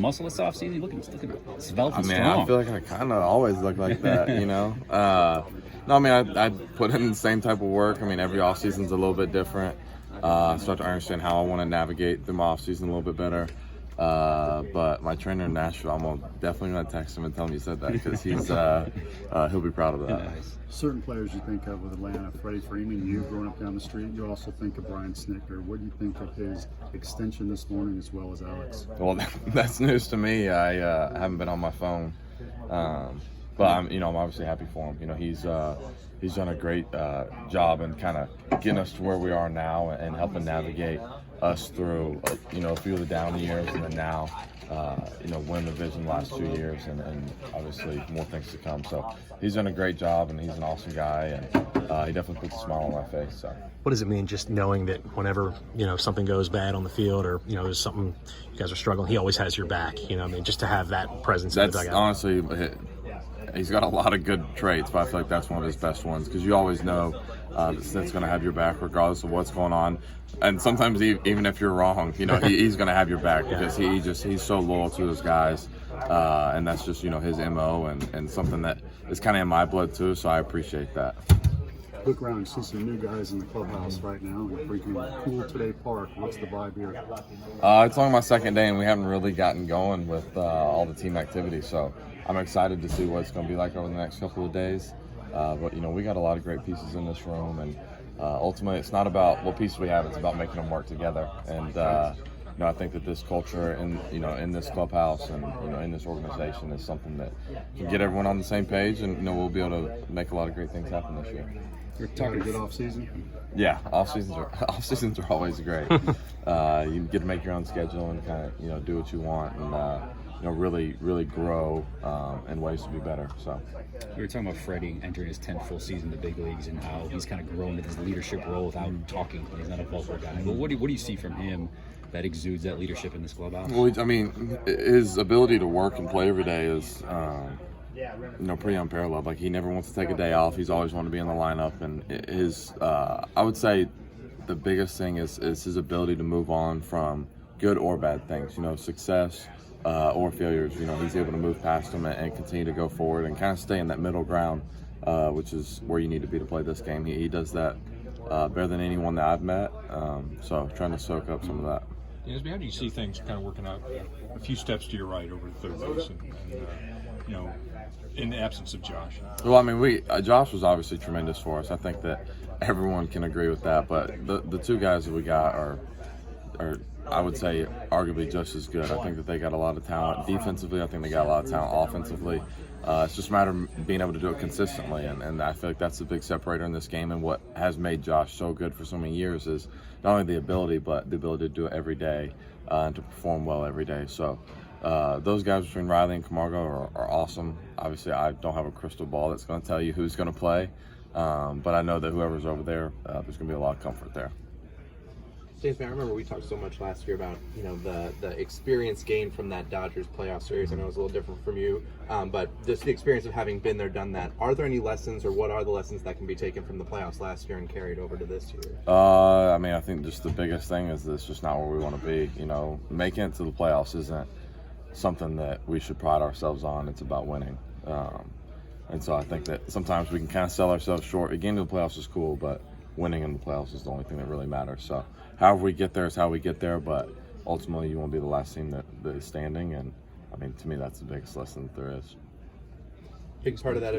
muscle this offseason? You're looking svelte and I mean, strong. I feel like I kind of always look like that, you know. No, I mean, I put in the same type of work. I mean, every off season's a little bit different. I start to understand how I want to navigate through my off season a little bit better. But my trainer in Nashville, definitely gonna text him and tell him you said that, because he'll be proud of that. Nice. Certain players you think of with Atlanta, Freddie Freeman, you growing up down the street, you also think of Brian Snicker. What do you think of his extension this morning as well as Alex? Well, that's news to me. I haven't been on my phone, but I'm obviously happy for him. You know, he's done a great job in kind of getting us to where we are now and helping navigate us through a few of the down years, and then now win the division the last 2 years, and obviously more things to come. So he's done a great job, and he's an awesome guy, and he definitely puts a smile on my face. So what does it mean just knowing that whenever something goes bad on the field, or there's something you guys are struggling, he always has your back? I mean, just to have that presence in the dugout. Honestly, he's got a lot of good traits, but I feel like that's one of his best ones, because you always know that Snit's going to have your back regardless of what's going on. And sometimes even if you're wrong, he's going to have your back, because he's so loyal to his guys, and that's just his MO, and something that is kind of in my blood too. So I appreciate that. Look around and see some new guys in the clubhouse right now in freaking Cool Today Park. What's the vibe here? It's only my second day, and we haven't really gotten going with all the team activities. So I'm excited to see what it's going to be like over the next couple of days. But we got a lot of great pieces in this room, and ultimately it's not about what pieces we have; it's about making them work together. And I think that this culture in this clubhouse and in this organization is something that can get everyone on the same page, and we'll be able to make a lot of great things happen this year. You're talking a good off season. Yeah, off seasons are always great. You get to make your own schedule and kind of do what you want, and really grow in ways to be better. So We were talking about Freddie entering his 10th full season in the big leagues and how he's kind of grown into this leadership role without talking. He's not a vocal guy. But what do you see from him that exudes that leadership in this clubhouse? Well, I mean, his ability to work and play every day is pretty unparalleled. Like, he never wants to take a day off. He's always wanted to be in the lineup, and I would say the biggest thing is his ability to move on from good or bad things. Success or failures. He's able to move past them and continue to go forward and kind of stay in that middle ground, which is where you need to be to play this game. He does that better than anyone that I've met. So trying to soak up some of that. Dansby, how do you see things kind of working out a few steps to your right over the third base, and in the absence of Josh? Well, I mean, Josh was obviously tremendous for us. I think that everyone can agree with that. But the two guys that we got are I would say arguably just as good. I think that they got a lot of talent defensively. I think they got a lot of talent offensively. It's just a matter of being able to do it consistently, and I feel like that's the big separator in this game. And what has made Josh so good for so many years is not only the ability, but the ability to do it every day and to perform well every day. So those guys between Riley and Camargo are awesome. Obviously, I don't have a crystal ball that's going to tell you who's going to play, but I know that whoever's over there, there's going to be a lot of comfort there. Dansby, I remember we talked so much last year about the experience gained from that Dodgers playoff series. I know it was a little different from you, but just the experience of having been there, done that. Are there any lessons, or what are the lessons that can be taken from the playoffs last year and carried over to this year? I mean, I think just the biggest thing is that it's just not where we want to be. Making it to the playoffs isn't something that we should pride ourselves on. It's about winning. And so I think that sometimes we can kind of sell ourselves short. Getting to the playoffs is cool, but winning in the playoffs is the only thing that really matters. So however we get there is how we get there, but ultimately you want to be the last team that is standing, and I mean, to me, that's the biggest lesson that there is. Big part of that